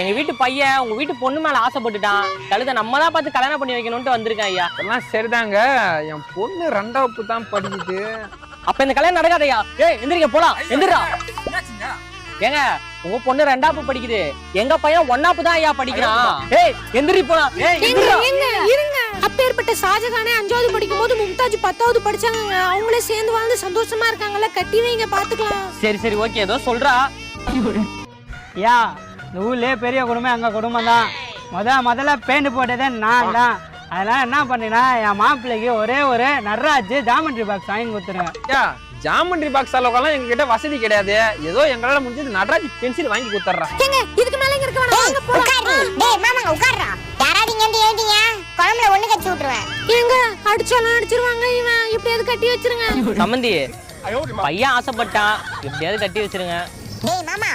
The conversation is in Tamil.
எங்க வீட்டு பையன் உங்க வீட்டு பொண்ணு மேல ஆசைப்பட்டுட்டான். கழுத நம்ம தான் பார்த்து கல்யாணம் பண்ணி வைக்கணும்னு வந்திருக்கேன் ஐயா. எல்லாம் சரிதாங்க. என் பொண்ணு 2ஆம் வகுப்பு தான் படிக்குது. அப்ப இந்த கல்யாணம் நடக்காதையா? ஏய் எந்திரிக்க போலாம், எந்திரா. ஏங்க உங்க பொண்ணு 2ஆம் வகுப்பு படிக்குது, எங்க பையன் 1ஆம் வகுப்பு தான் ஐயா படிக்கிறான். ஏய் எந்திரி போலாம். ஏய் எந்திரா. இருங்க, அப்பேற்பட்ட ஷாஜகானே 5வது படிக்கும் போது மும்தாஜ் 10வது படிச்சாங்க. அவங்களே சேர்ந்து வாழ்ந்து சந்தோஷமா இருக்காங்கல்ல, கட்டி வைங்க பாத்துக்கலாம். சரி சரி ஓகே, ஏதோ சொல்றா. யா இந்த ஊர்லயே பெரிய குடும்பம் எங்க குடும்பம் தான். முதல்ல பெயிண்ட் போட்டதே நான் தான். அதெல்லாம் என்ன பண்ணினா என் மாப்பிள்ளைக்கு ஒரே ஒரு நட்ராஜ் ஜாமெண்ட்ரி பாக்ஸ் வாங்கி கொடுத்துருங்க. ஜாமெண்ட்ரி பாக்ஸ் அளவுக்கெல்லாம் எங்க கிட்ட வசதி கிடையாது. ஏதோ எங்களால முடிஞ்சது நட்ராஜ் பென்சில் வாங்கி கொடுத்துறேன். ஏங்க இதுக்கு மேல இங்க இருக்க வேணாம், வாங்க போலாம். டேய் மாமாங்க உட்கார்றா. யாராவது இங்க வந்து எழுதிங்க, குழம்புல ஒண்ணு கட்டி விட்டுருவேன். ஏங்க அடிச்சாலும் அடிச்சிருவாங்க, இவன் எப்படியாவது கட்டி வச்சிருங்க. சம்மந்தி பையன் ஆசைப்பட்டான், எப்படியாவது கட்டி வச்சிருங்க. டேய் மாமா